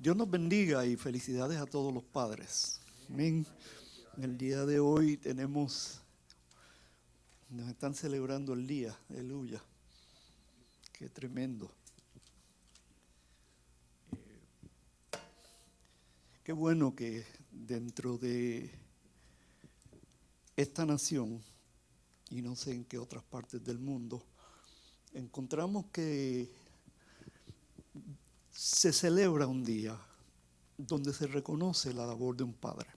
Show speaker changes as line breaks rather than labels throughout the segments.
Dios nos bendiga y felicidades a todos los padres. Amén. En el día de hoy nos están celebrando el día, aleluya. Qué tremendo. Qué bueno que dentro de esta nación, y no sé en qué otras partes del mundo, encontramos que se celebra un día donde se reconoce la labor de un padre,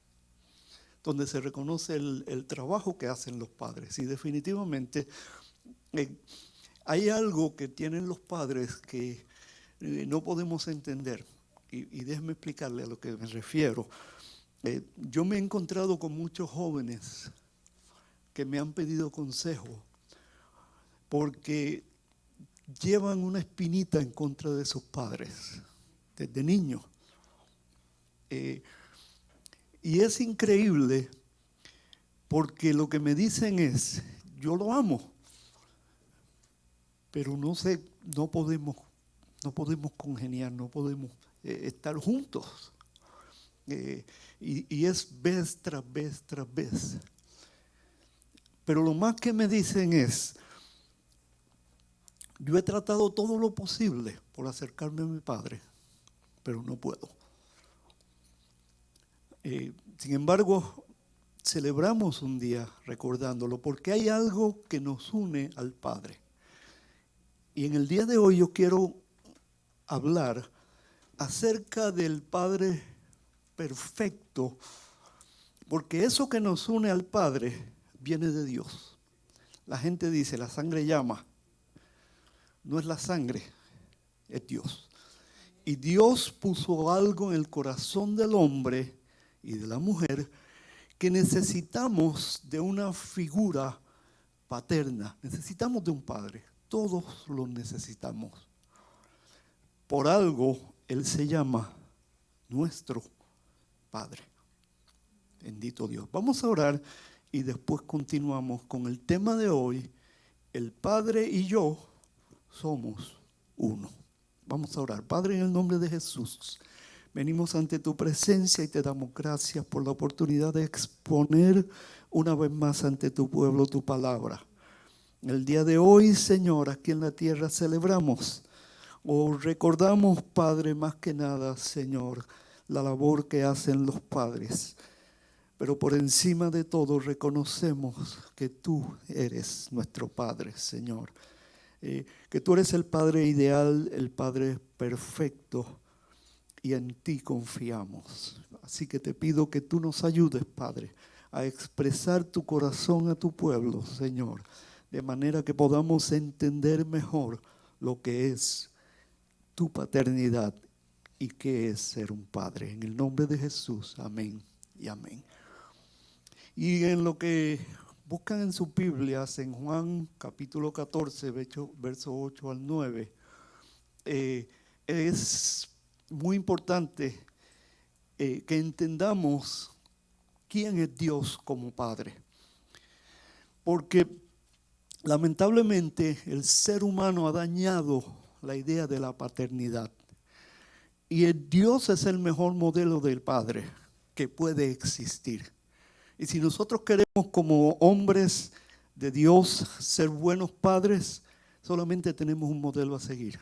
donde se reconoce el trabajo que hacen los padres. Y definitivamente hay algo que tienen los padres que no podemos entender. Y déjeme explicarle a lo que me refiero. Yo me he encontrado con muchos jóvenes que me han pedido consejo porque llevan una espinita en contra de sus padres desde niños. Y es increíble porque lo que me dicen es, yo lo amo, pero no podemos congeniar, no podemos estar juntos. Y es vez tras vez tras vez. Pero lo más que me dicen es, yo he tratado todo lo posible por acercarme a mi padre, pero no puedo. Sin embargo, celebramos un día recordándolo porque hay algo que nos une al Padre. Y en el día de hoy yo quiero hablar acerca del Padre perfecto, porque eso que nos une al Padre viene de Dios. La gente dice, la sangre llama. No es la sangre, es Dios. Y Dios puso algo en el corazón del hombre y de la mujer que necesitamos de una figura paterna. Necesitamos de un padre. Todos lo necesitamos. Por algo, Él se llama nuestro Padre. Bendito Dios. Vamos a orar y después continuamos con el tema de hoy. El Padre y yo somos uno. Vamos a orar. Padre, en el nombre de Jesús, venimos ante tu presencia y te damos gracias por la oportunidad de exponer una vez más ante tu pueblo tu palabra. El día de hoy, Señor, aquí en la tierra celebramos o recordamos, Padre, más que nada, Señor, la labor que hacen los padres. Pero por encima de todo reconocemos que tú eres nuestro Padre, Señor. Que tú eres el Padre ideal, el Padre perfecto, y en ti confiamos. Así que te pido que tú nos ayudes, Padre, a expresar tu corazón a tu pueblo, Señor, de manera que podamos entender mejor lo que es tu paternidad y qué es ser un padre. En el nombre de Jesús, amén y amén. Y en lo que buscan en sus Biblias, en Juan capítulo 14, verso 8 al 9, es muy importante que entendamos quién es Dios como Padre. Porque lamentablemente el ser humano ha dañado la idea de la paternidad. Y el Dios es el mejor modelo del Padre que puede existir. Y si nosotros queremos como hombres de Dios ser buenos padres, solamente tenemos un modelo a seguir.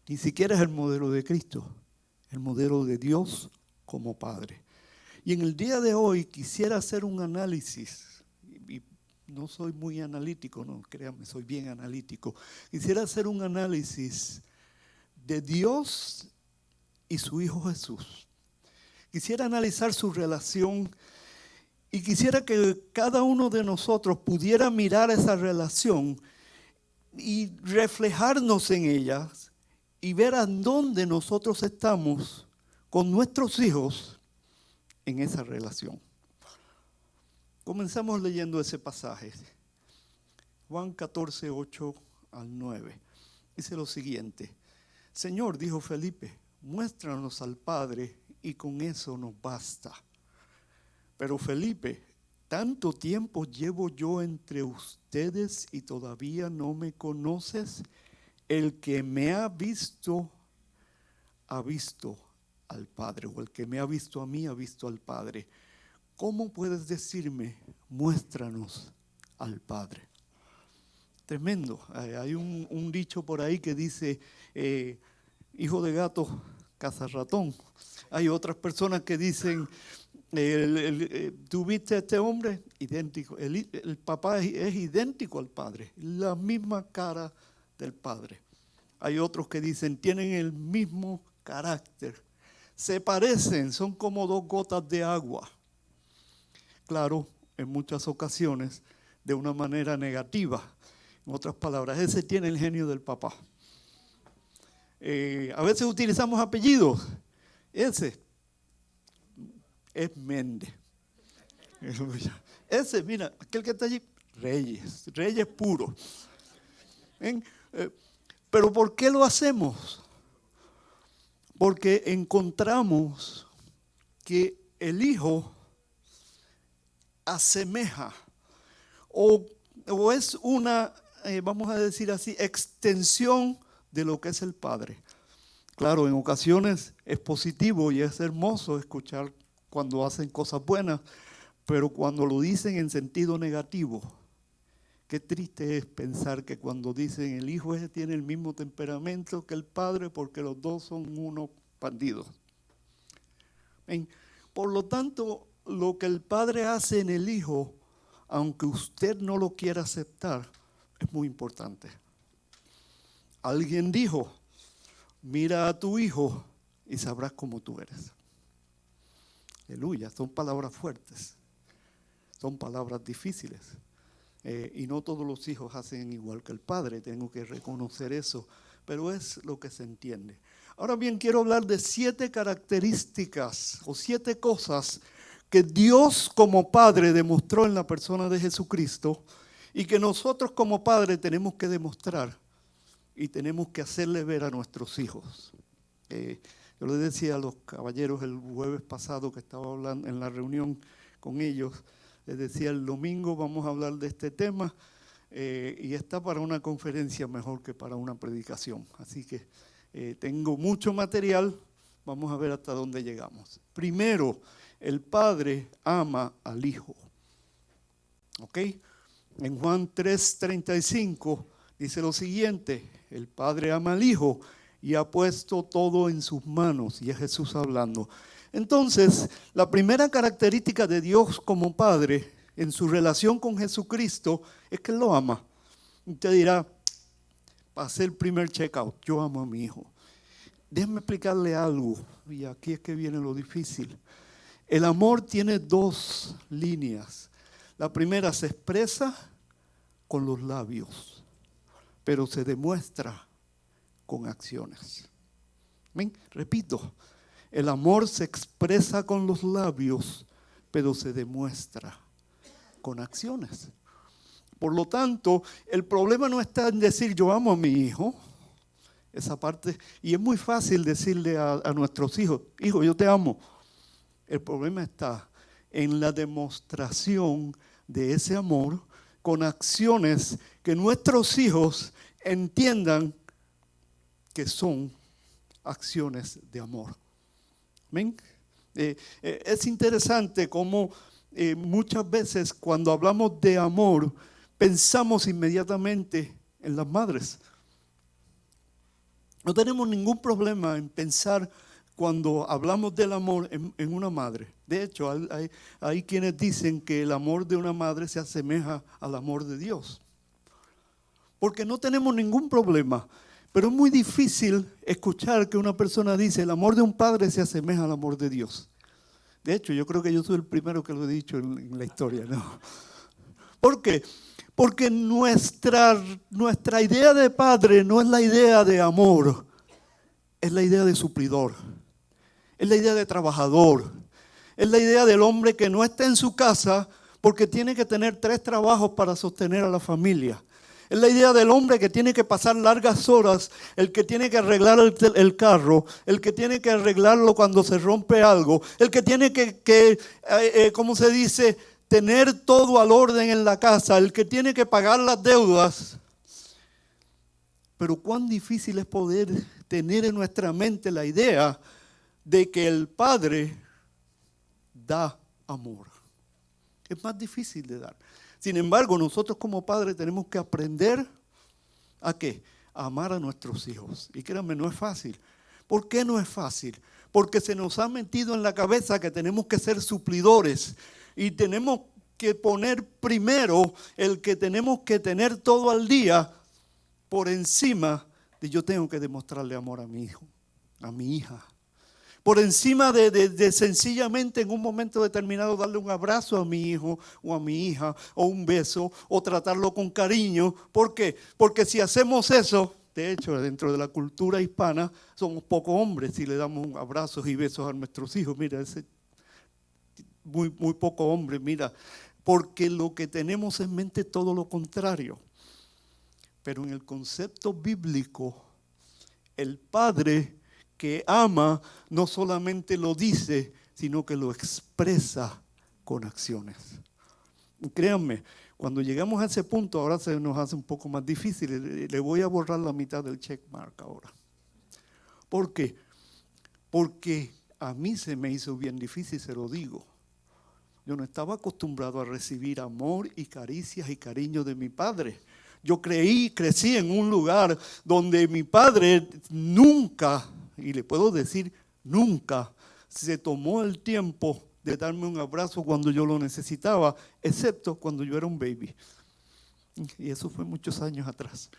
Ni siquiera es el modelo de Cristo, el modelo de Dios como Padre. Y en el día de hoy quisiera hacer un análisis, y no soy muy analítico, no, créanme, soy bien analítico. Quisiera hacer un análisis de Dios y su Hijo Jesús. Quisiera analizar su relación y quisiera que cada uno de nosotros pudiera mirar esa relación y reflejarnos en ella y ver a dónde nosotros estamos con nuestros hijos en esa relación. Comenzamos leyendo ese pasaje. Juan 14, 8 al 9. Dice lo siguiente. Señor, dijo Felipe, muéstranos al Padre y con eso nos basta. Pero Felipe, ¿tanto tiempo llevo yo entre ustedes y todavía no me conoces? El que me ha visto al Padre, o el que me ha visto a mí ha visto al Padre. ¿Cómo puedes decirme, muéstranos al Padre? Tremendo. Hay un dicho por ahí que dice, hijo de gato, caza ratón. Hay otras personas que dicen, ¿tú viste a este hombre? Idéntico. El papá es idéntico al padre, la misma cara del padre. Hay otros que dicen, tienen el mismo carácter. Se parecen, son como dos gotas de agua. Claro, en muchas ocasiones de una manera negativa. En otras palabras, ese tiene el genio del papá. A veces utilizamos apellidos. Ese es Méndez. Ese, mira, aquel que está allí, Reyes puros. Pero ¿por qué lo hacemos? Porque encontramos que el Hijo asemeja o es una, vamos a decir así, extensión de lo que es el Padre. Claro, en ocasiones es positivo y es hermoso escuchar cuando hacen cosas buenas, pero cuando lo dicen en sentido negativo, qué triste es pensar que cuando dicen el hijo ese tiene el mismo temperamento que el padre porque los dos son unos bandidos. Por lo tanto, lo que el padre hace en el hijo, aunque usted no lo quiera aceptar, es muy importante. Alguien dijo, mira a tu hijo y sabrás cómo tú eres. Aleluya, son palabras fuertes, son palabras difíciles. Y no todos los hijos hacen igual que el padre, tengo que reconocer eso, pero es lo que se entiende. Ahora bien, quiero hablar de 7 características o 7 cosas que Dios como Padre demostró en la persona de Jesucristo y que nosotros como padres tenemos que demostrar y tenemos que hacerle ver a nuestros hijos. Yo les decía a los caballeros el jueves pasado que estaba hablando en la reunión con ellos, les decía el domingo vamos a hablar de este tema y está para una conferencia mejor que para una predicación. Así que tengo mucho material, vamos a ver hasta dónde llegamos. Primero, el Padre ama al Hijo. ¿Ok? En Juan 3:35 dice lo siguiente, el Padre ama al Hijo y ha puesto todo en sus manos, y es Jesús hablando. Entonces, la primera característica de Dios como Padre en su relación con Jesucristo es que Él lo ama. Usted dirá, pasé el primer checkout, yo amo a mi hijo. Déjeme explicarle algo, y aquí es que viene lo difícil. El amor tiene 2 líneas. La primera se expresa con los labios, pero se demuestra con acciones. ¿Ven? Repito, el amor se expresa con los labios, pero se demuestra con acciones. Por lo tanto, el problema no está en decir yo amo a mi hijo, esa parte, y es muy fácil decirle a nuestros hijos, hijo, yo te amo. El problema está en la demostración de ese amor con acciones que nuestros hijos entiendan que son acciones de amor. ¿Ven? Es interesante cómo muchas veces cuando hablamos de amor pensamos inmediatamente en las madres. No tenemos ningún problema en pensar cuando hablamos del amor en una madre. De hecho, hay quienes dicen que el amor de una madre se asemeja al amor de Dios. Porque no tenemos ningún problema. Pero es muy difícil escuchar que una persona dice el amor de un padre se asemeja al amor de Dios. De hecho, yo creo que yo soy el primero que lo he dicho en la historia, ¿no? ¿Por qué? Porque nuestra idea de padre no es la idea de amor, es la idea de suplidor, es la idea de trabajador, es la idea del hombre que no está en su casa porque tiene que tener 3 trabajos para sostener a la familia. Es la idea del hombre que tiene que pasar largas horas, el que tiene que arreglar el carro, el que tiene que arreglarlo cuando se rompe algo, el que tiene que ¿cómo se dice?, tener todo al orden en la casa, el que tiene que pagar las deudas. Pero cuán difícil es poder tener en nuestra mente la idea de que el Padre da amor. Es más difícil de dar. Sin embargo, nosotros como padres tenemos que aprender ¿a qué? A amar a nuestros hijos. Y créanme, no es fácil. ¿Por qué no es fácil? Porque se nos ha metido en la cabeza que tenemos que ser suplidores y tenemos que poner primero el que tenemos que tener todo al día por encima de yo tengo que demostrarle amor a mi hijo, a mi hija. Por encima de sencillamente en un momento determinado darle un abrazo a mi hijo o a mi hija o un beso o tratarlo con cariño. ¿Por qué? Porque si hacemos eso, de hecho dentro de la cultura hispana somos pocos hombres si le damos abrazos y besos a nuestros hijos. Mira, ese muy poco hombre, mira, porque lo que tenemos en mente es todo lo contrario. Pero en el concepto bíblico, el Padre que ama no solamente lo dice, sino que lo expresa con acciones. Y créanme, cuando llegamos a ese punto, ahora se nos hace un poco más difícil. Le voy a borrar la mitad del checkmark ahora. ¿Por qué? Porque a mí se me hizo bien difícil, se lo digo. Yo no estaba acostumbrado a recibir amor y caricias y cariño de mi padre. Yo crecí en un lugar donde mi padre nunca, y le puedo decir nunca, se tomó el tiempo de darme un abrazo cuando yo lo necesitaba, excepto cuando yo era un baby. Y eso fue muchos años atrás.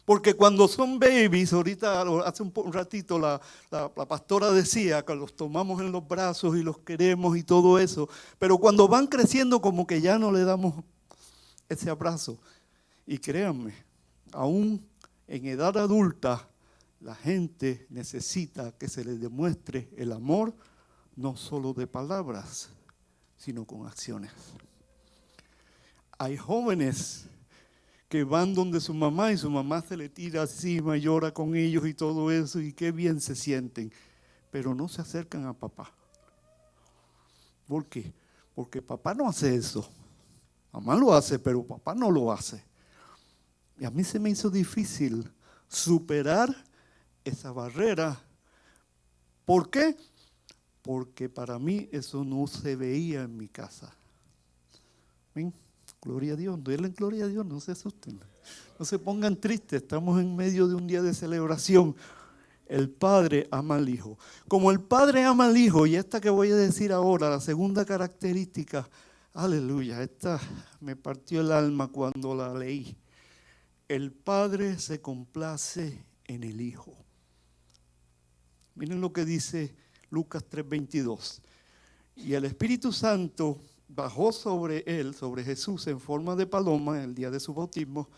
Porque cuando son babies, ahorita hace un ratito la pastora decía que los tomamos en los brazos y los queremos y todo eso, pero cuando van creciendo como que ya no le damos ese abrazo. Y créanme, aún en edad adulta, la gente necesita que se les demuestre el amor, no solo de palabras, sino con acciones. Hay jóvenes que van donde su mamá y su mamá se le tira encima y llora con ellos y todo eso, y qué bien se sienten, pero no se acercan a papá. ¿Por qué? Porque papá no hace eso. Mamá lo hace, pero papá no lo hace. Y a mí se me hizo difícil superar esa barrera. ¿Por qué? Porque para mí eso no se veía en mi casa. ¿Ven? Gloria a Dios, denle gloria a Dios, no se asusten. No se pongan tristes, estamos en medio de un día de celebración. El Padre ama al Hijo. Como el Padre ama al Hijo, y esta que voy a decir ahora, la segunda característica, aleluya, esta me partió el alma cuando la leí. El Padre se complace en el Hijo. Miren lo que dice Lucas 3:22. Y el Espíritu Santo bajó sobre él, sobre Jesús, en forma de paloma el día de su bautismo.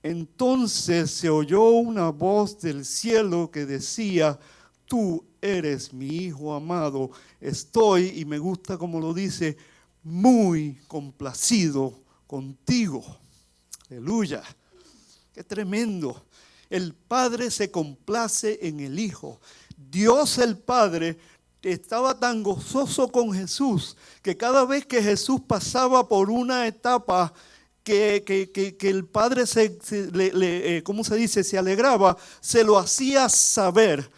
Entonces se oyó una voz del cielo que decía: tú eres mi Hijo amado, estoy, y me gusta como lo dice, muy complacido contigo. Aleluya. Qué tremendo. El Padre se complace en el Hijo. Dios el Padre estaba tan gozoso con Jesús que cada vez que Jesús pasaba por una etapa que el Padre ¿cómo se dice? Se alegraba, se lo hacía saber.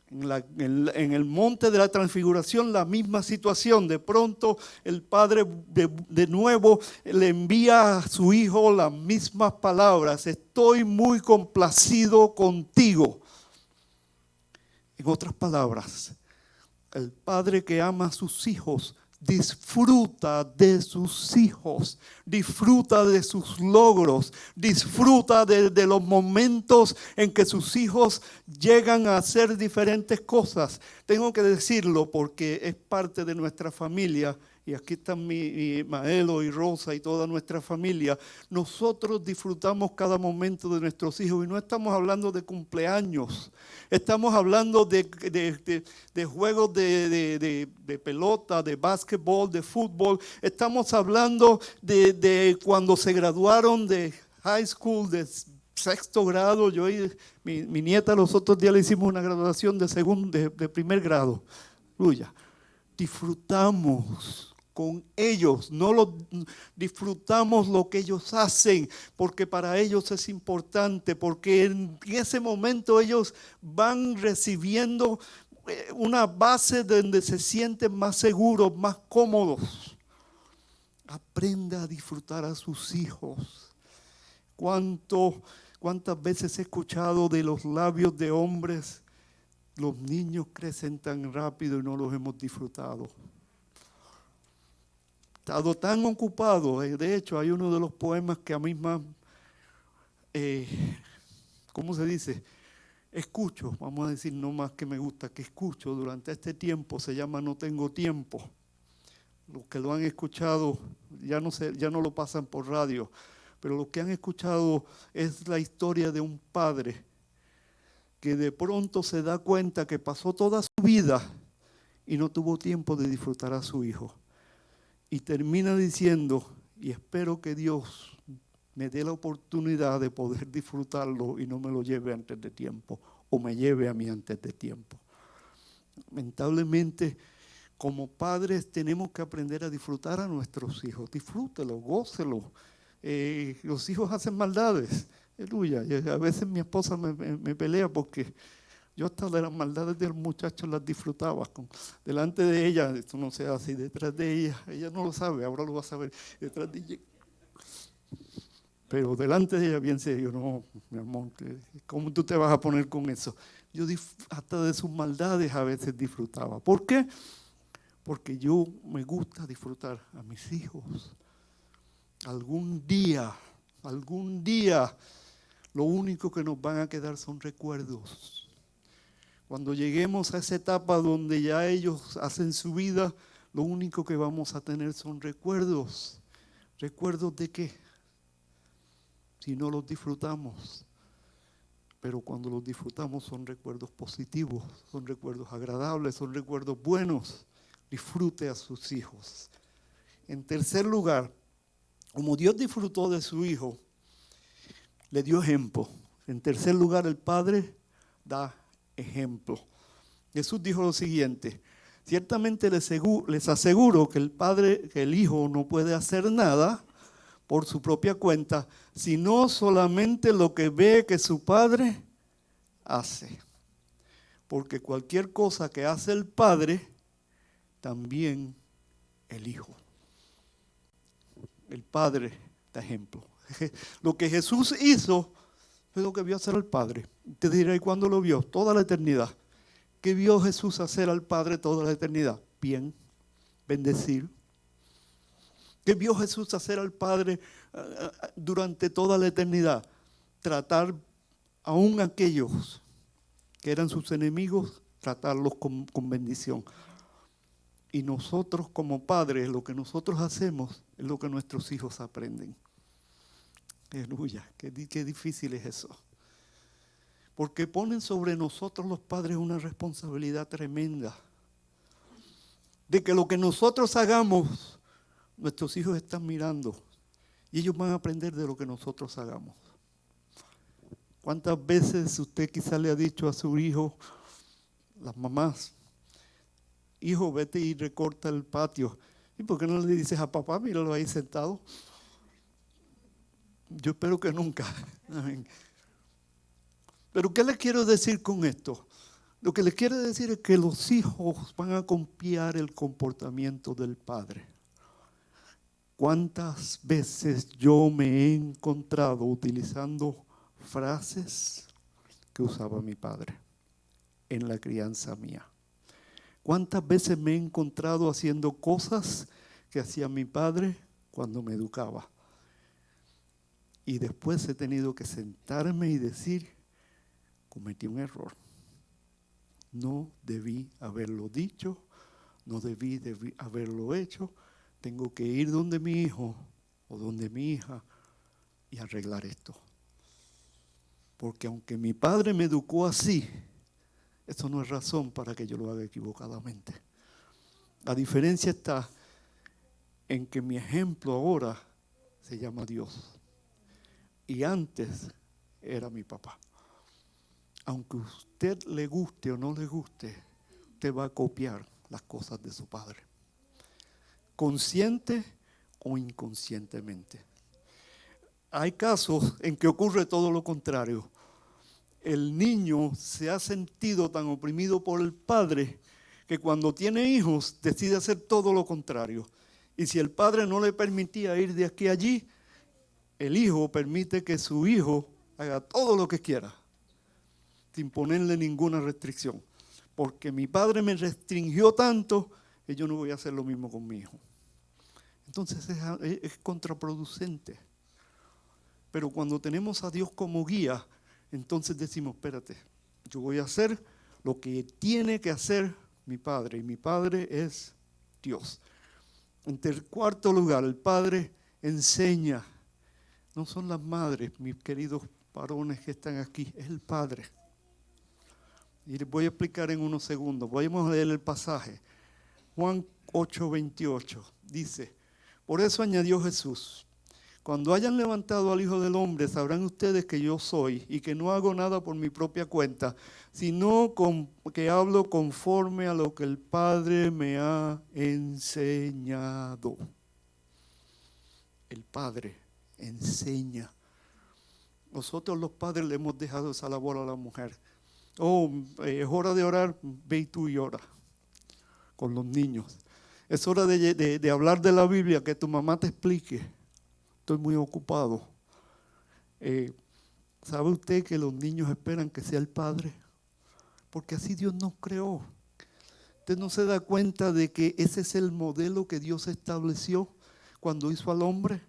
En el monte de la transfiguración la misma situación. De pronto el Padre de nuevo le envía a su Hijo las mismas palabras: estoy muy complacido contigo. En otras palabras, el Padre que ama a sus hijos disfruta de sus hijos, disfruta de sus logros, disfruta de los momentos en que sus hijos llegan a hacer diferentes cosas. Tengo que decirlo porque es parte de nuestra familia. Y aquí están mi Maelo y Rosa y toda nuestra familia. Nosotros disfrutamos cada momento de nuestros hijos, y no estamos hablando de cumpleaños. Estamos hablando de juegos de pelota, de básquetbol, de fútbol. Estamos hablando de cuando se graduaron de high school, de sexto grado. Yo y mi nieta los otros días le hicimos una graduación de primer grado. Aleluya. Disfrutamos con ellos, disfrutamos lo que ellos hacen, porque para ellos es importante, porque en ese momento ellos van recibiendo una base donde se sienten más seguros, más cómodos. Aprenda a disfrutar a sus hijos. ¿Cuántas veces he escuchado de los labios de hombres? Los niños crecen tan rápido y no los hemos disfrutado. He estado tan ocupado. De hecho, hay uno de los poemas que a mí más, ¿cómo se dice? Escucho, vamos a decir no más que me gusta, que escucho durante este tiempo, se llama No tengo tiempo. Los que lo han escuchado ya no lo pasan por radio, pero los que han escuchado es la historia de un padre que de pronto se da cuenta que pasó toda su vida y no tuvo tiempo de disfrutar a su hijo. Y termina diciendo, y espero que Dios me dé la oportunidad de poder disfrutarlo y no me lo lleve antes de tiempo, o me lleve a mí antes de tiempo. Lamentablemente, como padres tenemos que aprender a disfrutar a nuestros hijos. Disfrútelo, gócelo. Los hijos hacen maldades. Aleluya. A veces mi esposa me pelea porque yo hasta de las maldades de los muchachos las disfrutaba. Delante de ella, esto no se hace, y detrás de ella no lo sabe, ahora lo va a saber. Detrás de ella. Pero delante de ella, bien serio, no, mi amor, ¿cómo tú te vas a poner con eso? Yo hasta de sus maldades a veces disfrutaba. ¿Por qué? Porque yo me gusta disfrutar a mis hijos. Algún día, lo único que nos van a quedar son recuerdos. Cuando lleguemos a esa etapa donde ya ellos hacen su vida, lo único que vamos a tener son recuerdos. ¿Recuerdos de qué? Si no los disfrutamos. Pero cuando los disfrutamos son recuerdos positivos, son recuerdos agradables, son recuerdos buenos. Disfrute a sus hijos. En tercer lugar, como Dios disfrutó de su hijo, le dio ejemplo. En tercer lugar, el Padre da ejemplo. Jesús dijo lo siguiente: ciertamente les aseguro que el hijo no puede hacer nada por su propia cuenta, sino solamente lo que ve que su Padre hace. Porque cualquier cosa que hace el Padre, también el Hijo. El Padre da ejemplo. Lo que Jesús hizo es lo que vio hacer al Padre. Te diré, ¿y cuándo lo vio? Toda la eternidad. ¿Qué vio Jesús hacer al Padre toda la eternidad? Bien, bendecir. ¿Qué vio Jesús hacer al Padre durante toda la eternidad? Tratar aún aquellos que eran sus enemigos, tratarlos con bendición. Y nosotros como padres, lo que nosotros hacemos es lo que nuestros hijos aprenden. Aleluya, qué difícil es eso. Porque ponen sobre nosotros los padres una responsabilidad tremenda. De que lo que nosotros hagamos, nuestros hijos están mirando. Y ellos van a aprender de lo que nosotros hagamos. ¿Cuántas veces usted quizá le ha dicho a su hijo, las mamás, hijo, vete y recorta el patio? ¿Y por qué no le dices a papá, míralo ahí sentado? Yo espero que nunca. Pero ¿qué les quiero decir con esto? Lo que les quiero decir es que los hijos van a copiar el comportamiento del padre. ¿Cuántas veces yo me he encontrado utilizando frases que usaba mi padre en la crianza mía? ¿Cuántas veces me he encontrado haciendo cosas que hacía mi padre cuando me educaba? Y después he tenido que sentarme y decir, cometí un error. No debí haberlo dicho, no debí haberlo hecho. Tengo que ir donde mi hijo o donde mi hija y arreglar esto. Porque aunque mi padre me educó así, eso no es razón para que yo lo haga equivocadamente. La diferencia está en que mi ejemplo ahora se llama Dios. Y antes era mi papá. Aunque a usted le guste o no le guste, usted va a copiar las cosas de su padre. consciente o inconscientemente. Hay casos en que ocurre todo lo contrario. El niño se ha sentido tan oprimido por el padre que cuando tiene hijos decide hacer todo lo contrario. Y si el padre no le permitía ir de aquí a allí, el hijo permite que su hijo haga todo lo que quiera, sin ponerle ninguna restricción. Porque mi padre me restringió tanto que yo no voy a hacer lo mismo con mi hijo. Entonces es contraproducente. Pero cuando tenemos a Dios como guía, entonces decimos, espérate, yo voy a hacer lo que tiene que hacer mi padre, y mi padre es Dios. En cuarto lugar, el padre enseña. No son las madres, mis queridos varones que están aquí, es el padre. Y les voy a explicar en unos segundos. Vamos a leer el pasaje. Juan 8:28 dice, por eso añadió Jesús, cuando hayan levantado al Hijo del Hombre, sabrán ustedes que yo soy y que no hago nada por mi propia cuenta, sino que hablo conforme a lo que el Padre me ha enseñado. El Padre enseña. Nosotros los padres le hemos dejado esa labor a la mujer. Es hora de orar, ve y tú y ora con los niños. Es hora de hablar de la Biblia, que tu mamá te explique. Estoy muy ocupado. ¿Sabe usted que los niños esperan que sea el padre? Porque así Dios nos creó. ¿Usted no se da cuenta de que ese es el modelo que Dios estableció cuando hizo al hombre?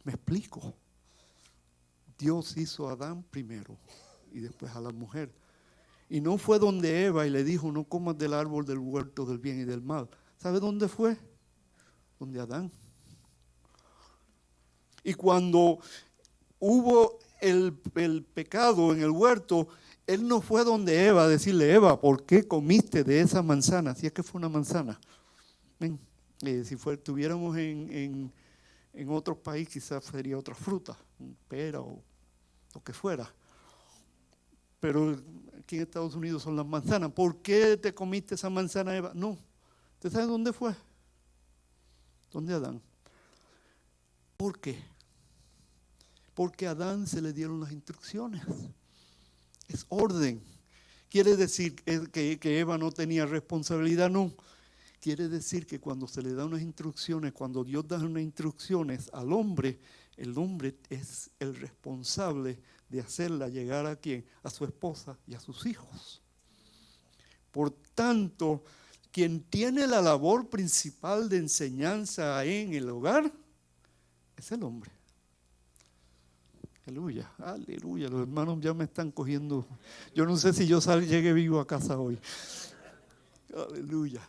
Me explico. Dios hizo a Adán primero y después a la mujer. Y no fue donde Eva y le dijo, no comas del árbol del huerto del bien y del mal. ¿Sabe dónde fue? Donde Adán. Y cuando hubo el pecado en el huerto, él no fue donde Eva a decirle, Eva, ¿por qué comiste de esa manzana? Si es que fue una manzana. Ven, si estuviéramos en otro país, quizás sería otra fruta, pera o lo que fuera. Pero aquí en Estados Unidos son las manzanas. ¿Por qué te comiste esa manzana, Eva? No. ¿Usted sabe dónde fue? ¿Dónde Adán? ¿Por qué? Porque a Adán se le dieron las instrucciones. Es orden. ¿Quiere decir que Eva no tenía responsabilidad? No. Quiere decir que cuando se le da unas instrucciones, cuando Dios da unas instrucciones al hombre, el hombre es el responsable de hacerla llegar ¿a quién? A su esposa y a sus hijos. Por tanto, quien tiene la labor principal de enseñanza en el hogar es el hombre. Aleluya, aleluya. Los hermanos ya me están cogiendo. Yo no sé si yo llegue vivo a casa hoy. Aleluya.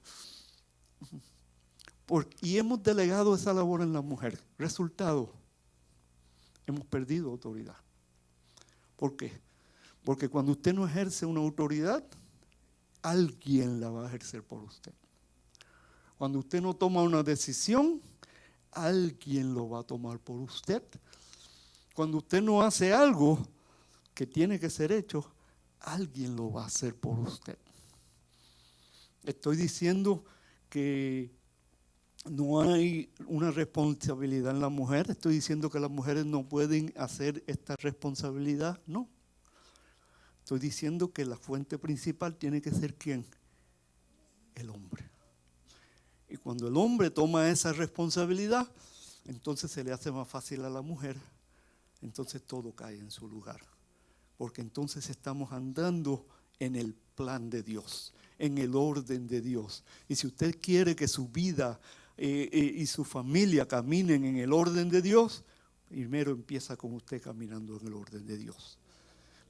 Y hemos delegado esa labor en la mujer. Resultado, hemos perdido autoridad. ¿Por qué? Porque cuando usted no ejerce una autoridad, alguien la va a ejercer por usted. Cuando usted no toma una decisión, alguien lo va a tomar por usted. Cuando usted no hace algo que tiene que ser hecho, alguien lo va a hacer por usted. Estoy diciendo que no hay una responsabilidad en la mujer. Estoy diciendo que las mujeres no pueden hacer esta responsabilidad. No. Estoy diciendo que la fuente principal tiene que ser ¿quién? El hombre. Y cuando el hombre toma esa responsabilidad, entonces se le hace más fácil a la mujer. Entonces todo cae en su lugar. Porque entonces estamos andando en el plan de Dios, en el orden de Dios. Y si usted quiere que su vida y su familia caminen en el orden de Dios, primero empieza con usted caminando en el orden de Dios.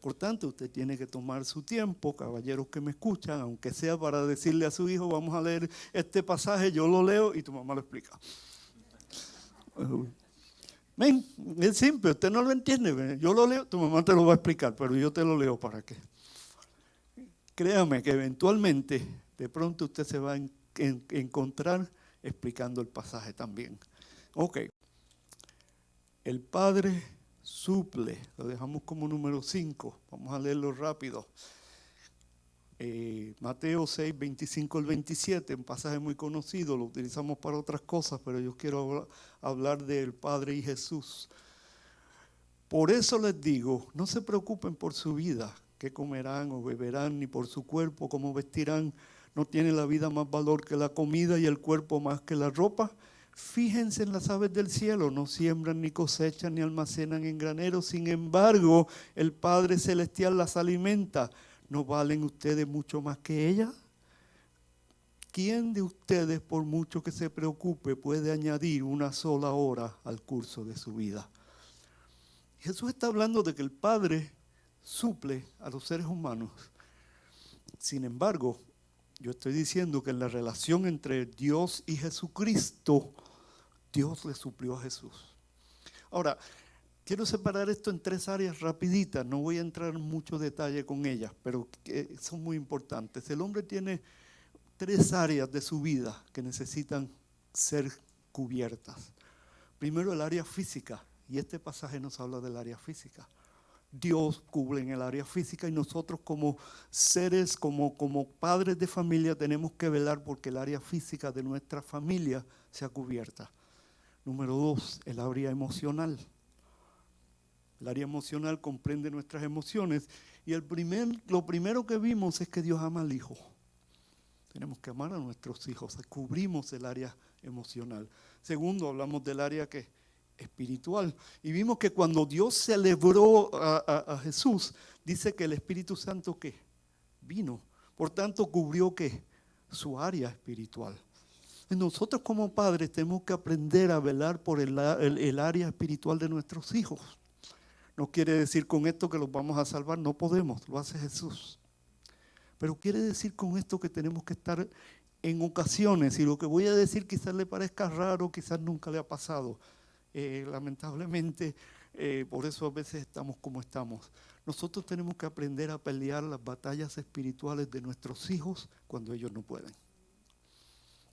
Por tanto, usted tiene que tomar su tiempo, caballeros que me escuchan, aunque sea para decirle a su hijo, vamos a leer este pasaje, yo lo leo y tu mamá lo explica. Ven, es simple, usted no lo entiende, ¿ven? Yo lo leo, tu mamá te lo va a explicar, pero yo te lo leo para qué. Créame que eventualmente, de pronto usted se va a encontrar explicando el pasaje también. Ok. El Padre suple, lo dejamos como número 5, vamos a leerlo rápido. Mateo 6, 25 al 27, un pasaje muy conocido, lo utilizamos para otras cosas, pero yo quiero hablar del Padre y Jesús. Por eso les digo, no se preocupen por su vida, qué comerán o beberán, ni por su cuerpo, cómo vestirán. ¿No tiene la vida más valor que la comida y el cuerpo más que la ropa? Fíjense en las aves del cielo, no siembran, ni cosechan, ni almacenan en graneros. Sin embargo, el Padre Celestial las alimenta. ¿No valen ustedes mucho más que ellas? ¿Quién de ustedes, por mucho que se preocupe, puede añadir una sola hora al curso de su vida? Jesús está hablando de que el Padre suple a los seres humanos. Sin embargo, yo estoy diciendo que en la relación entre Dios y Jesucristo, Dios le suplió a Jesús. Ahora, quiero separar esto en 3 áreas rapiditas, no voy a entrar en mucho detalle con ellas, pero son muy importantes. El hombre tiene 3 áreas de su vida que necesitan ser cubiertas. Primero, el área física, y este pasaje nos habla del área física. Dios cubre en el área física y nosotros como seres, como padres de familia, tenemos que velar porque el área física de nuestra familia sea cubierta. Número 2, el área emocional. El área emocional comprende nuestras emociones y lo primero que vimos es que Dios ama al hijo. Tenemos que amar a nuestros hijos, cubrimos el área emocional. Segundo, hablamos del área espiritual. Y vimos que cuando Dios celebró a Jesús, dice que el Espíritu Santo ¿qué? Vino. Por tanto, cubrió ¿qué? Su área espiritual. Nosotros como padres tenemos que aprender a velar por el área espiritual de nuestros hijos. No quiere decir con esto que los vamos a salvar, no podemos, lo hace Jesús. Pero quiere decir con esto que tenemos que estar en ocasiones, y lo que voy a decir quizás le parezca raro, quizás nunca le ha pasado. Lamentablemente, por eso a veces estamos como estamos. Nosotros tenemos que aprender a pelear las batallas espirituales de nuestros hijos cuando ellos no pueden.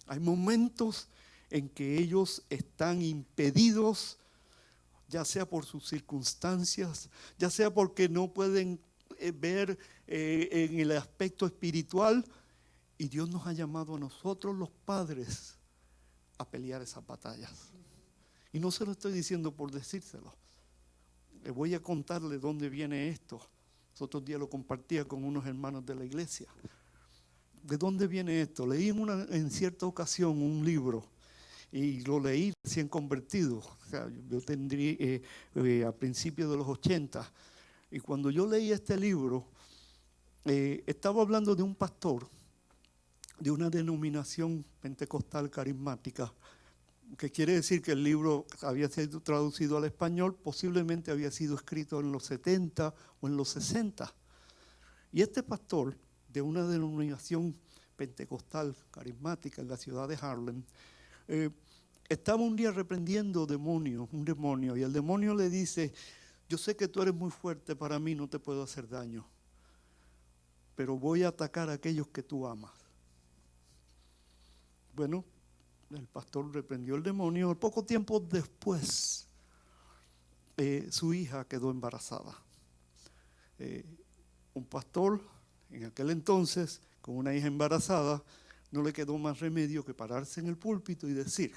Hay momentos en que ellos están impedidos, ya sea por sus circunstancias, ya sea porque no pueden ver en el aspecto espiritual, y Dios nos ha llamado a nosotros los padres a pelear esas batallas. Y no se lo estoy diciendo por decírselo. Les voy a contarle dónde viene esto. Los otros días lo compartía con unos hermanos de la iglesia. ¿De dónde viene esto? Leí en cierta ocasión un libro y lo leí recién convertido. O sea, yo tendría a principios de los 80. Y cuando yo leí este libro, estaba hablando de un pastor de una denominación pentecostal carismática, que quiere decir que el libro había sido traducido al español, posiblemente había sido escrito en los 70 o en los 60. Y este pastor de una denominación pentecostal carismática en la ciudad de Harlem, estaba un día reprendiendo un demonio, y el demonio le dice: yo sé que tú eres muy fuerte para mí, no te puedo hacer daño, pero voy a atacar a aquellos que tú amas. Bueno, el pastor reprendió el demonio. Poco tiempo después, su hija quedó embarazada. Un pastor, en aquel entonces, con una hija embarazada, no le quedó más remedio que pararse en el púlpito y decir: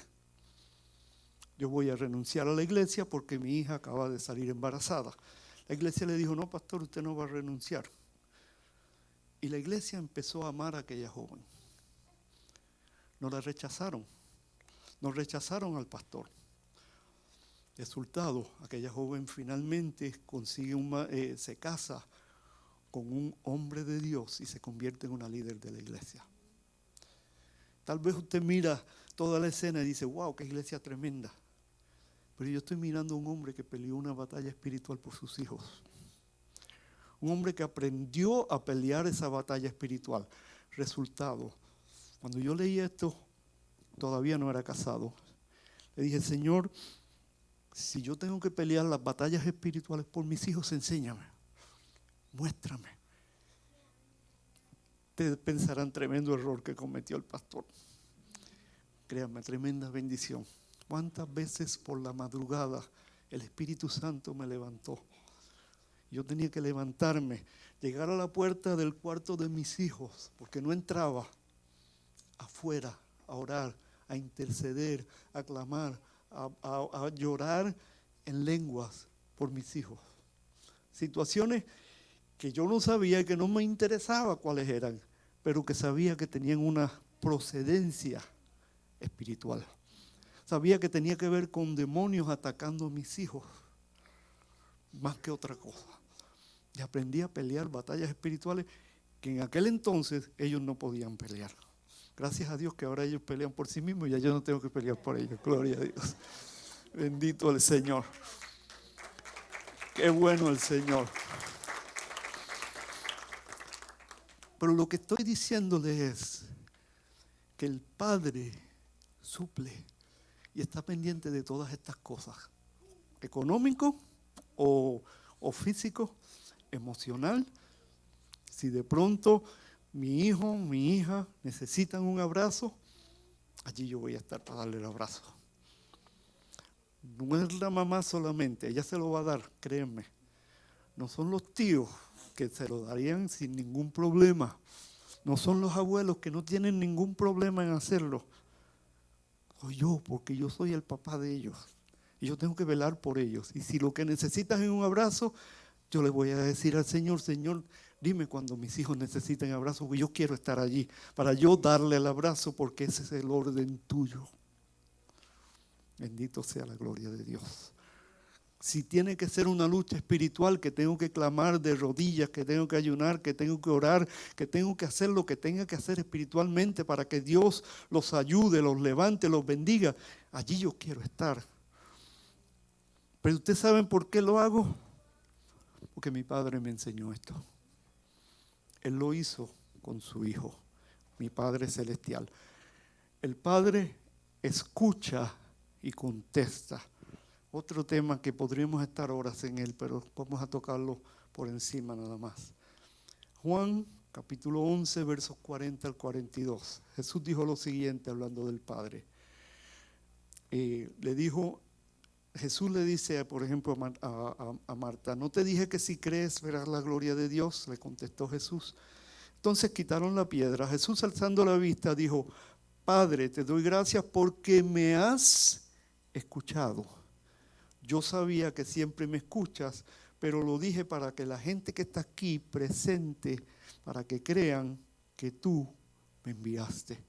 yo voy a renunciar a la iglesia porque mi hija acaba de salir embarazada. La iglesia le dijo: no, pastor, usted no va a renunciar. Y la iglesia empezó a amar a aquella joven. No la rechazaron. No rechazaron al pastor. Resultado, aquella joven finalmente consigue se casa con un hombre de Dios y se convierte en una líder de la iglesia. Tal vez usted mira toda la escena y dice: wow, qué iglesia tremenda. Pero yo estoy mirando a un hombre que peleó una batalla espiritual por sus hijos. Un hombre que aprendió a pelear esa batalla espiritual. Resultado, cuando yo leí esto, todavía no era casado. Le dije: Señor, si yo tengo que pelear las batallas espirituales por mis hijos, enséñame, muéstrame. Ustedes pensarán tremendo error que cometió el pastor. Créanme, tremenda bendición. ¿Cuántas veces por la madrugada el Espíritu Santo me levantó Yo tenía que levantarme, llegar a la puerta del cuarto de mis hijos, porque no entraba, afuera, a orar, a interceder, a clamar, a llorar en lenguas por mis hijos. Situaciones que yo no sabía y que no me interesaba cuáles eran, pero que sabía que tenían una procedencia espiritual. Sabía que tenía que ver con demonios atacando a mis hijos, más que otra cosa. Y aprendí a pelear batallas espirituales que en aquel entonces ellos no podían pelear. Gracias a Dios que ahora ellos pelean por sí mismos y ya yo no tengo que pelear por ellos. Gloria a Dios. Bendito el Señor. Qué bueno el Señor. Pero lo que estoy diciéndoles es que el Padre suple y está pendiente de todas estas cosas. Económico o físico, emocional. Si de pronto mi hijo, mi hija necesitan un abrazo, allí yo voy a estar para darle el abrazo. No es la mamá solamente, ella se lo va a dar, créanme. No son los tíos que se lo darían sin ningún problema. No son los abuelos que no tienen ningún problema en hacerlo. Soy yo, porque yo soy el papá de ellos. Y yo tengo que velar por ellos. Y si lo que necesitas es un abrazo, yo le voy a decir al Señor, Señor, dime cuando mis hijos necesiten abrazo, porque yo quiero estar allí para yo darle el abrazo, porque ese es el orden tuyo. Bendito sea la gloria de Dios. Si tiene que ser una lucha espiritual, que tengo que clamar de rodillas, que tengo que ayunar, que tengo que orar, que tengo que hacer lo que tenga que hacer espiritualmente para que Dios los ayude, los levante, los bendiga, allí yo quiero estar. Pero ustedes saben por qué lo hago, porque mi padre me enseñó esto. Él lo hizo con su Hijo, mi Padre Celestial. El Padre escucha y contesta. Otro tema que podríamos estar horas en él, pero vamos a tocarlo por encima nada más. Juan, capítulo 11, versos 40 al 42. Jesús dijo lo siguiente hablando del Padre. Jesús le dice, por ejemplo, a Marta, ¿no te dije que si crees verás la gloria de Dios? Le contestó Jesús. Entonces quitaron la piedra. Jesús, alzando la vista, dijo, Padre, te doy gracias porque me has escuchado. Yo sabía que siempre me escuchas, pero lo dije para que la gente que está aquí presente, para que crean que tú me enviaste.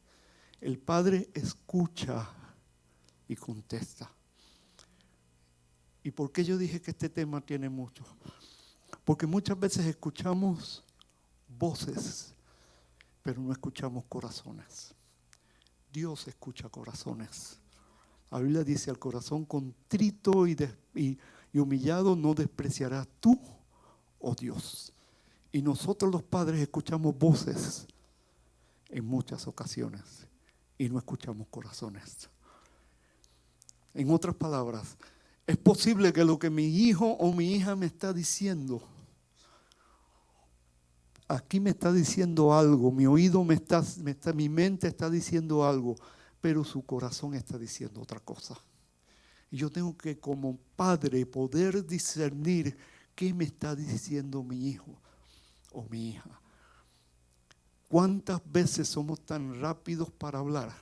El Padre escucha y contesta. ¿Y por qué yo dije que este tema tiene mucho? Porque muchas veces escuchamos voces, pero no escuchamos corazones. Dios escucha corazones. La Biblia dice, al corazón contrito y humillado no despreciarás tú, oh Dios. Y nosotros los padres escuchamos voces en muchas ocasiones y no escuchamos corazones. En otras palabras, es posible que lo que mi hijo o mi hija me está diciendo, aquí me está diciendo algo, mi oído mi mente está diciendo algo, pero su corazón está diciendo otra cosa. Y yo tengo que, como padre, poder discernir qué me está diciendo mi hijo o mi hija. ¿Cuántas veces somos tan rápidos para hablar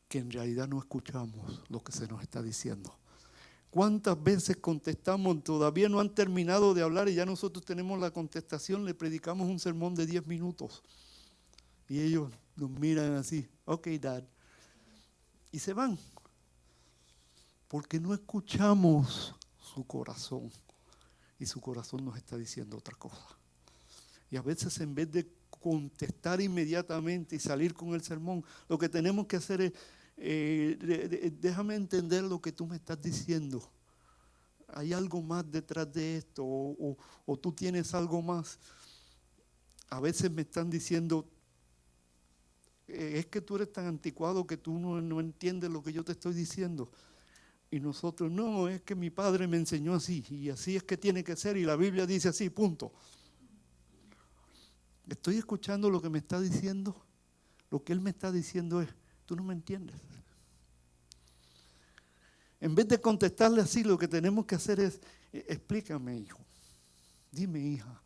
que en realidad no escuchamos lo que se nos está diciendo? ¿Cuántas veces contestamos, todavía no han terminado de hablar y ya nosotros tenemos la contestación, le predicamos un sermón de 10 minutos? Y ellos nos miran así, ok, Dad. Y se van. Porque no escuchamos su corazón. Y su corazón nos está diciendo otra cosa. Y a veces en vez de contestar inmediatamente y salir con el sermón, lo que tenemos que hacer es, déjame entender lo que tú me estás diciendo. Hay algo más detrás de esto o tú tienes algo más. A veces me están diciendo, es que tú eres tan anticuado que tú no entiendes lo que yo te estoy diciendo. Y nosotros, no, es que mi padre me enseñó así y así es que tiene que ser y la Biblia dice así, punto. Estoy escuchando lo que me está diciendo. Lo que él me está diciendo es, tú no me entiendes. En vez de contestarle así, lo que tenemos que hacer es, explícame, hijo. Dime, hija,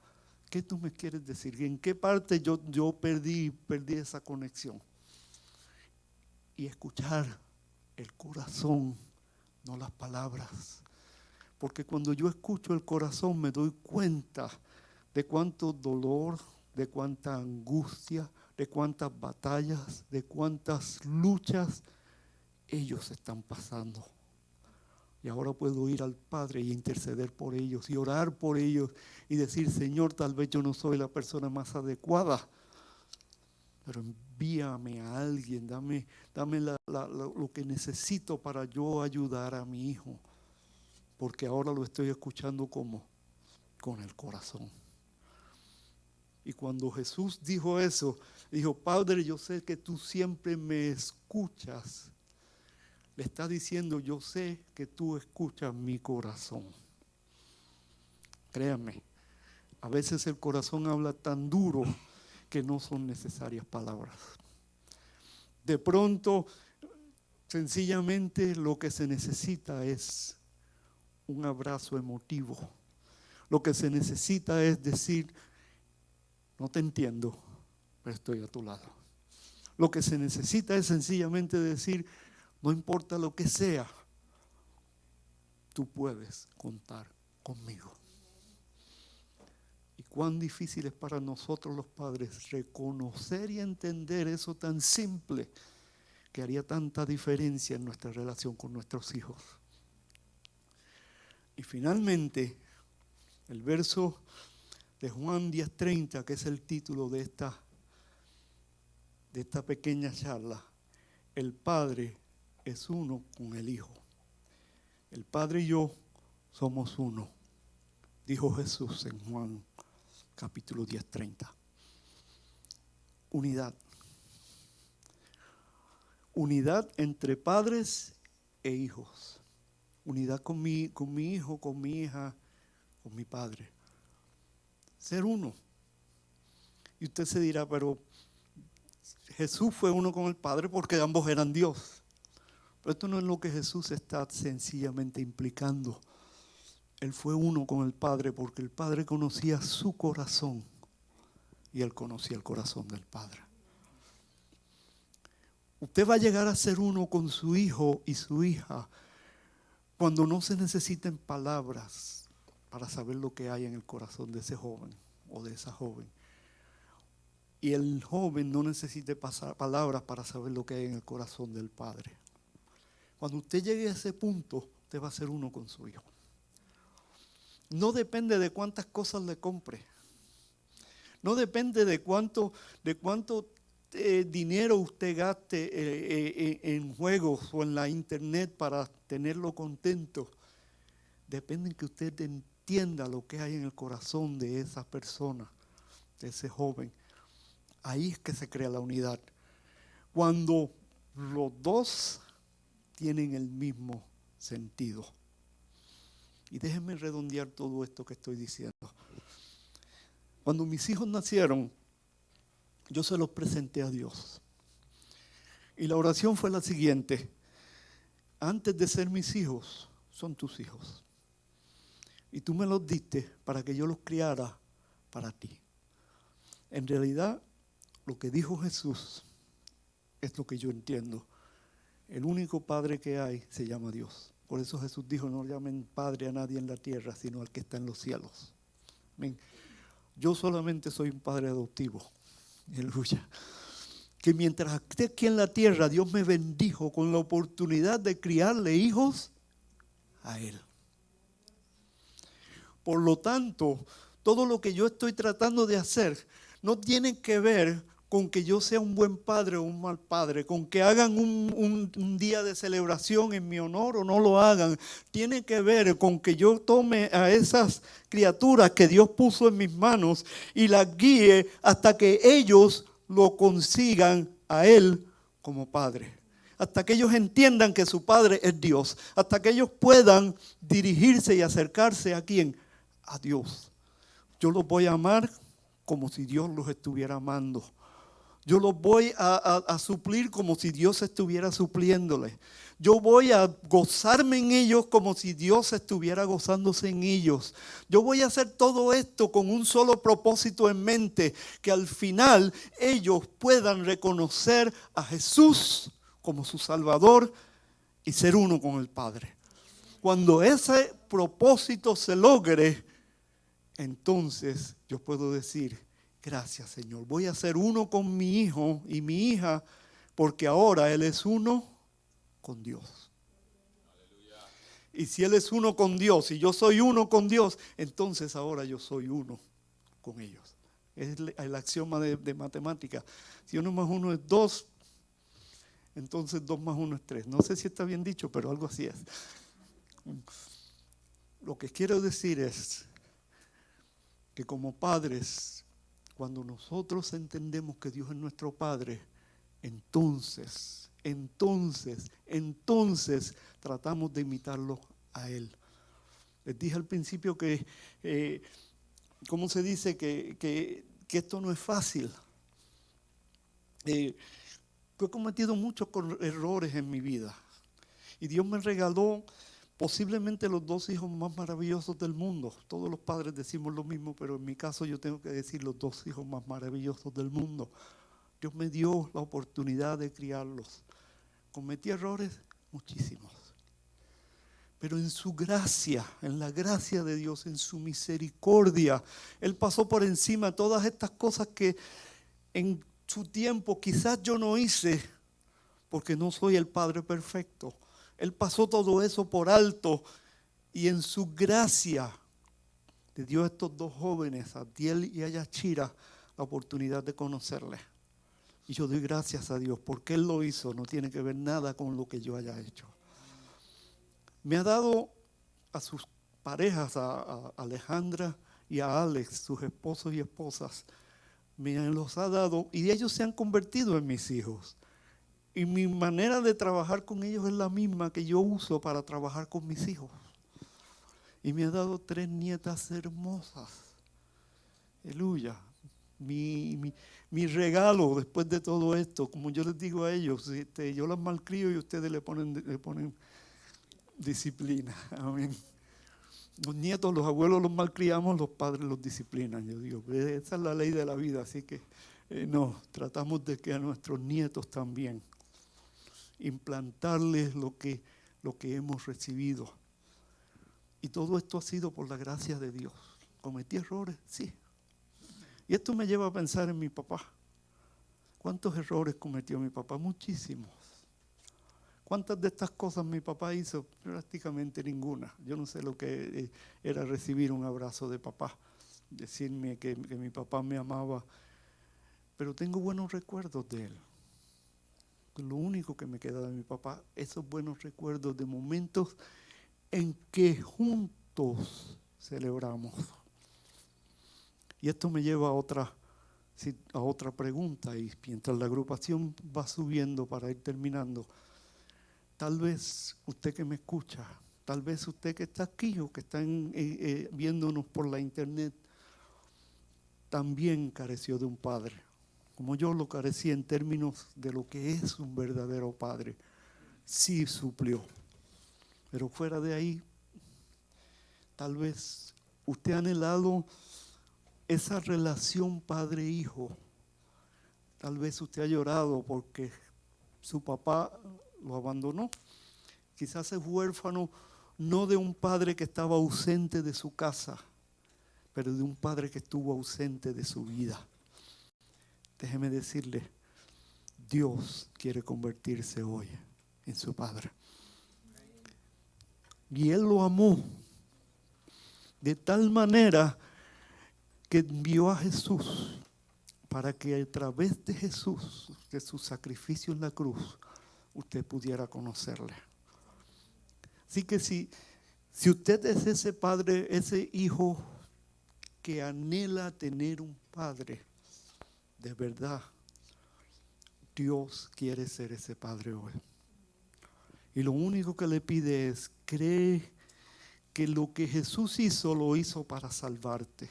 ¿qué tú me quieres decir? ¿En qué parte yo perdí esa conexión? Y escuchar el corazón, no las palabras. Porque cuando yo escucho el corazón me doy cuenta de cuánto dolor, de cuánta angustia, de cuántas batallas, de cuántas luchas ellos están pasando. Y ahora puedo ir al Padre y interceder por ellos y orar por ellos y decir, Señor, tal vez yo no soy la persona más adecuada, pero envíame a alguien, dame lo que necesito para yo ayudar a mi hijo. Porque ahora lo estoy escuchando como con el corazón. Y cuando Jesús dijo eso, dijo, Padre, yo sé que tú siempre me escuchas. Le está diciendo, yo sé que tú escuchas mi corazón. Créanme, a veces el corazón habla tan duro que no son necesarias palabras. De pronto, sencillamente lo que se necesita es un abrazo emotivo. Lo que se necesita es decir, no te entiendo, pero estoy a tu lado. Lo que se necesita es sencillamente decir, no importa lo que sea, tú puedes contar conmigo. Y cuán difícil es para nosotros los padres reconocer y entender eso tan simple que haría tanta diferencia en nuestra relación con nuestros hijos. Y finalmente, el verso de Juan 10:30, que es el título de esta pequeña charla, el Padre es uno con el Hijo. El Padre y yo somos uno, dijo Jesús en Juan capítulo 10:30. Unidad. Unidad entre padres e hijos. Unidad con mi hijo, con mi hija, con mi padre. Ser uno. Y usted se dirá, pero Jesús fue uno con el Padre porque ambos eran Dios. Pero esto no es lo que Jesús está sencillamente implicando. Él fue uno con el Padre porque el Padre conocía su corazón y él conocía el corazón del Padre. Usted va a llegar a ser uno con su hijo y su hija cuando no se necesiten palabras para saber lo que hay en el corazón de ese joven o de esa joven. Y el joven no necesite palabras para saber lo que hay en el corazón del Padre. Cuando usted llegue a ese punto, usted va a ser uno con su hijo. No depende de cuántas cosas le compre. No depende de cuánto dinero usted gaste en juegos o en la internet para tenerlo contento. Depende de que usted entienda lo que hay en el corazón de esa persona, de ese joven. Ahí es que se crea la unidad. Cuando los dos tienen el mismo sentido. Y déjenme redondear todo esto que estoy diciendo. Cuando mis hijos nacieron, yo se los presenté a Dios. Y la oración fue la siguiente: antes de ser mis hijos, son tus hijos. Y tú me los diste para que yo los criara para ti. En realidad, lo que dijo Jesús es lo que yo entiendo. El único padre que hay se llama Dios. Por eso Jesús dijo, no llamen padre a nadie en la tierra, sino al que está en los cielos. Amén. Yo solamente soy un padre adoptivo. Aleluya. Que mientras esté aquí en la tierra, Dios me bendijo con la oportunidad de criarle hijos a Él. Por lo tanto, todo lo que yo estoy tratando de hacer no tiene que ver con que yo sea un buen padre o un mal padre, con que hagan un día de celebración en mi honor o no lo hagan. Tiene que ver con que yo tome a esas criaturas que Dios puso en mis manos y las guíe hasta que ellos lo consigan a Él como Padre. Hasta que ellos entiendan que su Padre es Dios. Hasta que ellos puedan dirigirse y acercarse a ¿quién? A Dios. Yo los voy a amar como si Dios los estuviera amando. Yo los voy a suplir como si Dios estuviera supliéndole. Yo voy a gozarme en ellos como si Dios estuviera gozándose en ellos. Yo voy a hacer todo esto con un solo propósito en mente, que al final ellos puedan reconocer a Jesús como su Salvador y ser uno con el Padre. Cuando ese propósito se logre, entonces yo puedo decir, gracias Señor, voy a ser uno con mi hijo y mi hija, porque ahora Él es uno con Dios. Aleluya. Y si Él es uno con Dios y yo soy uno con Dios, entonces ahora yo soy uno con ellos. Es el axioma de matemática. Si 1 más 1 es 2, entonces 2 más 1 es 3. No sé si está bien dicho, pero algo así es. Lo que quiero decir es que como padres, cuando nosotros entendemos que Dios es nuestro Padre, entonces tratamos de imitarlo a Él. Les dije al principio que, ¿cómo se dice? Que esto no es fácil. He cometido muchos errores en mi vida. Y Dios me regaló posiblemente los 2 hijos más maravillosos del mundo. Todos los padres decimos lo mismo, pero en mi caso yo tengo que decir los 2 hijos más maravillosos del mundo. Dios me dio la oportunidad de criarlos. Cometí errores muchísimos. Pero en su gracia, en la gracia de Dios, en su misericordia, Él pasó por encima de todas estas cosas que en su tiempo quizás yo no hice, porque no soy el Padre perfecto. Él pasó todo eso por alto y en su gracia le dio a estos 2 jóvenes, a Abdiel y a Yachira, la oportunidad de conocerle. Y yo doy gracias a Dios porque Él lo hizo, no tiene que ver nada con lo que yo haya hecho. Me ha dado a sus parejas, a Alejandra y a Alex, sus esposos y esposas, me los ha dado y ellos se han convertido en mis hijos. Y mi manera de trabajar con ellos es la misma que yo uso para trabajar con mis hijos. Y me ha dado 3 nietas hermosas. Aleluya. Mi regalo después de todo esto, como yo les digo a ellos, yo las malcrio y ustedes le ponen disciplina. Amén. Los nietos, los abuelos los malcriamos, los padres los disciplinan. Yo digo, esa es la ley de la vida, así que no, tratamos de que a nuestros nietos también implantarles lo que hemos recibido. Y todo esto ha sido por la gracia de Dios. ¿Cometí errores? Sí. Y esto me lleva a pensar en mi papá. ¿Cuántos errores cometió mi papá? Muchísimos. ¿Cuántas de estas cosas mi papá hizo? Prácticamente ninguna. Yo no sé lo que era recibir un abrazo de papá, decirme que mi papá me amaba, pero tengo buenos recuerdos de él. Lo único que me queda de mi papá, esos buenos recuerdos de momentos en que juntos celebramos. Y esto me lleva a otra pregunta, y mientras la agrupación va subiendo para ir terminando, tal vez usted que me escucha, tal vez usted que está aquí o que está viéndonos por la internet, también careció de un padre, como yo lo carecí en términos de lo que es un verdadero padre. Sí suplió, pero fuera de ahí, tal vez usted ha anhelado esa relación padre-hijo. Tal vez usted ha llorado porque su papá lo abandonó. Quizás es huérfano no de un padre que estaba ausente de su casa, pero de un padre que estuvo ausente de su vida. Déjeme decirle, Dios quiere convertirse hoy en su padre. Y Él lo amó de tal manera que envió a Jesús para que a través de Jesús, de su sacrificio en la cruz, usted pudiera conocerle. Así que si usted es ese padre, ese hijo que anhela tener un padre, de verdad, Dios quiere ser ese padre hoy. Y lo único que le pide es, cree que lo que Jesús hizo, lo hizo para salvarte.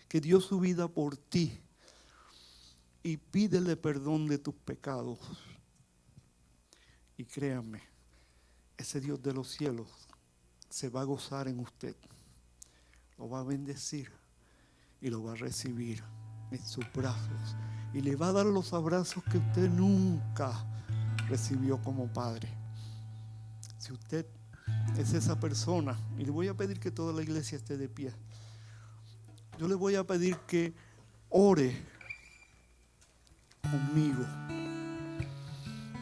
Que dio su vida por ti. y pídele perdón de tus pecados. Y créanme, ese Dios de los cielos se va a gozar en usted, lo va a bendecir y lo va a recibir en sus brazos y le va a dar los abrazos que usted nunca recibió como padre. Si usted es esa persona, y le voy a pedir que toda la iglesia esté de pie, yo le voy a pedir que ore conmigo.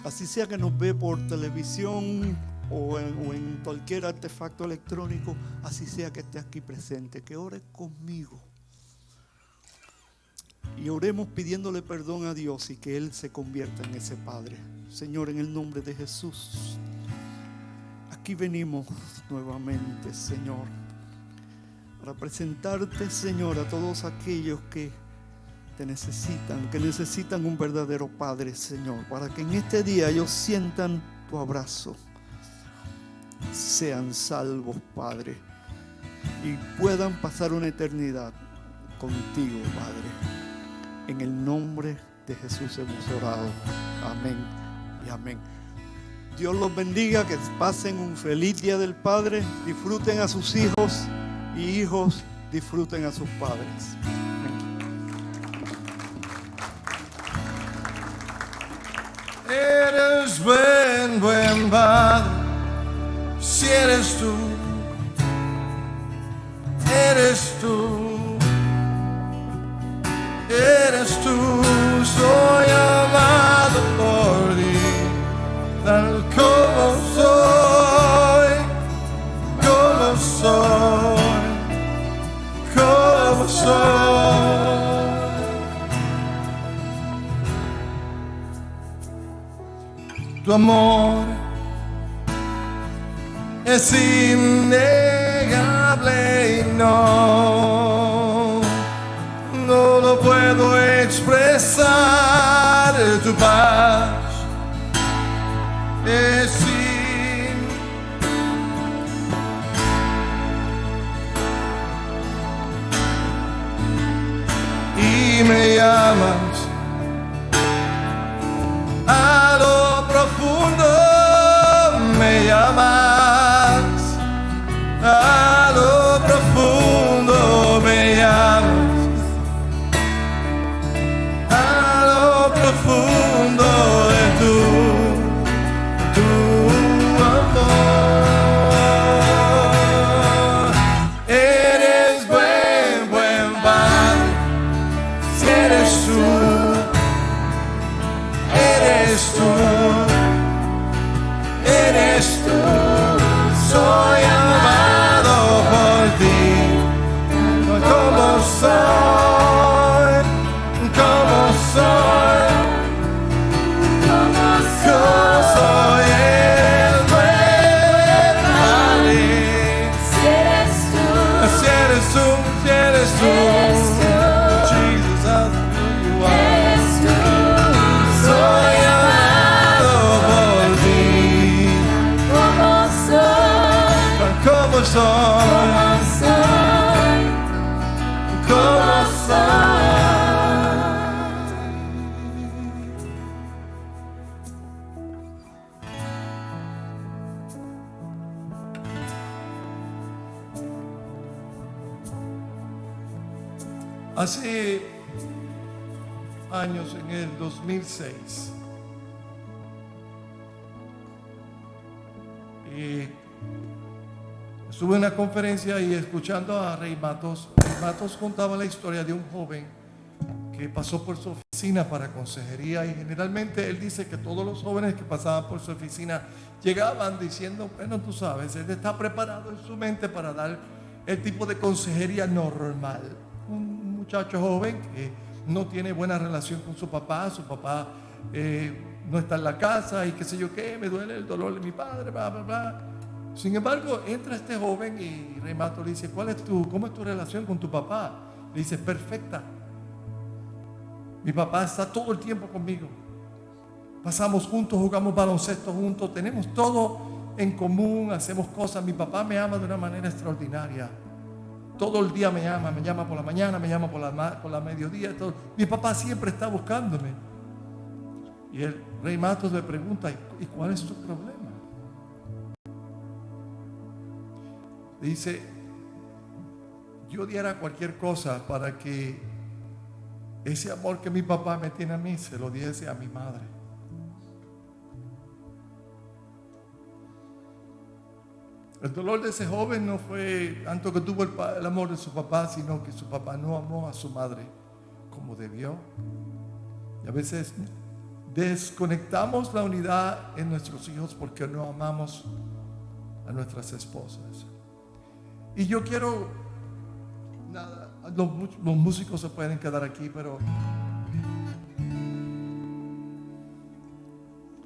Así sea que nos ve por televisión o en cualquier artefacto electrónico, así sea que esté aquí presente, que ore conmigo. Y oremos pidiéndole perdón a Dios y que Él se convierta en ese Padre. Señor, en el nombre de Jesús, aquí venimos nuevamente, Señor, para presentarte, Señor, a todos aquellos que te necesitan, que necesitan un verdadero Padre, Señor, para que en este día ellos sientan tu abrazo, sean salvos, Padre, y puedan pasar una eternidad contigo, Padre. En el nombre de Jesús hemos orado. Amén y amén. Dios los bendiga, que pasen un feliz Día del Padre, disfruten a sus hijos y hijos disfruten a sus padres.
Eres buen Padre, si eres tú, soy amado por ti, tal como soy, como soy. Tu amor es innegable y no lo puedo expresar. Tu paz es y me llamas a lo profundo, me llamas a lo profundo, me llamas a lo profundo de tu amor. Eres buen Padre, si eres tú, soy amado por ti, como soy, el buen Padre. Si eres tú, Jesus, how good you are. Soy amado por ti, como soy. Hace años, en el 2006, estuve en una conferencia y escuchando a Rey Matos. Rey Matos contaba la historia de un joven que pasó por su oficina para consejería, y generalmente él dice que todos los jóvenes que pasaban por su oficina llegaban diciendo, bueno, tú sabes, él está preparado en su mente para dar el tipo de consejería normal. Un muchacho joven que no tiene buena relación con su papá no está en la casa y qué sé yo qué, me duele el dolor de mi padre, bla, bla, bla. Sin embargo, entra este joven y Rey Mato le dice, ¿cómo es tu relación con tu papá? Le dice, perfecta. Mi papá está todo el tiempo conmigo. Pasamos juntos, jugamos baloncesto juntos, tenemos todo en común, hacemos cosas. Mi papá me ama de una manera extraordinaria. Todo el día me llama por la mañana, me llama por la mediodía. Todo. Mi papá siempre está buscándome. Y el Rey Matos le pregunta, ¿y cuál es tu problema? Dice, yo diera cualquier cosa para que ese amor que mi papá me tiene a mí se lo diese a mi madre. El dolor de ese joven no fue tanto que tuvo el amor de su papá, sino que su papá no amó a su madre como debió. Y a veces desconectamos la unidad en nuestros hijos porque no amamos a nuestras esposas. Y yo quiero, los músicos se pueden quedar aquí, pero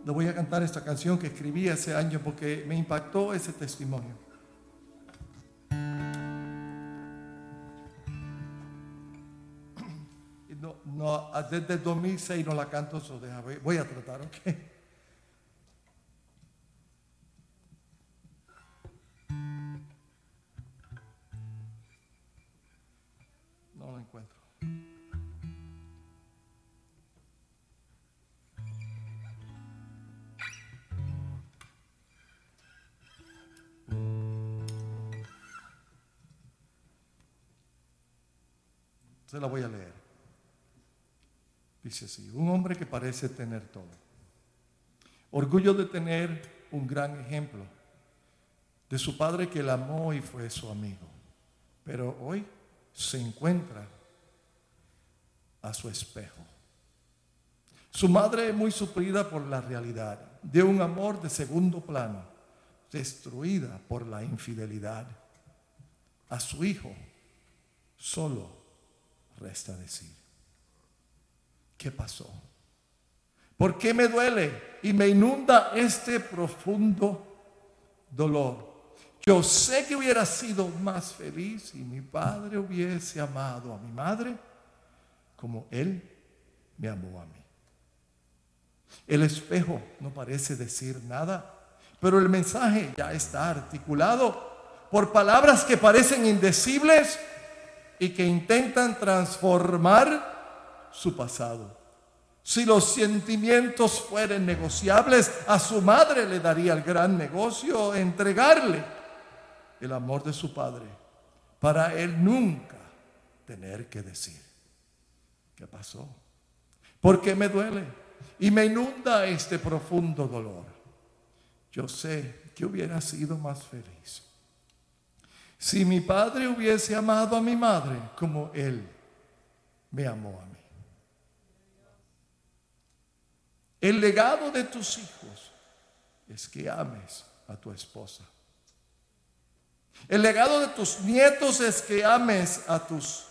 le voy a cantar esta canción que escribí ese año porque me impactó ese testimonio. Desde el 2006 no la canto, voy a tratar, ¿ok? No la encuentro. Se la voy a leer. Dice así: un hombre que parece tener todo. Orgullo de tener un gran ejemplo de su padre que le amó y fue su amigo. Pero hoy se encuentra a su espejo. Su madre muy suplida por la realidad de un amor de segundo plano, destruida por la infidelidad. A su hijo solo resta decir: ¿qué pasó? ¿Por qué me duele y me inunda este profundo dolor? Yo sé que hubiera sido más feliz si mi padre hubiese amado a mi madre como él me amó a mí. El espejo no parece decir nada, pero el mensaje ya está articulado por palabras que parecen indecibles y que intentan transformar su pasado. Si los sentimientos fueran negociables, a su madre le daría el gran negocio entregarle el amor de su padre, para él nunca tener que decir: ¿qué pasó? ¿Por qué me duele? Y me inunda este profundo dolor. Yo sé que hubiera sido más feliz si mi padre hubiese amado a mi madre como él me amó a mí. El legado de tus hijos es que ames a tu esposa. El legado de tus nietos es que ames a tus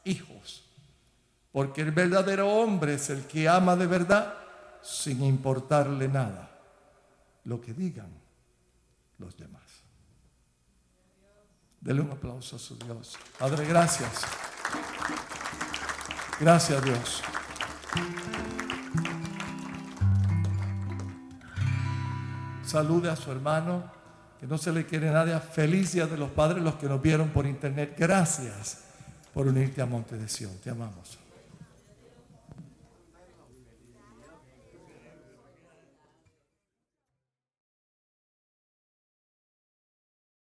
hijos. Porque el verdadero hombre es el que ama de verdad sin importarle nada lo que digan los demás. Dele un aplauso a su Dios. Padre, gracias. Gracias, Dios. Salude a su hermano, que no se le quiere nada. Feliz Día de los Padres, los que nos vieron por internet. Gracias por unirte a Monte de Sion. Te amamos.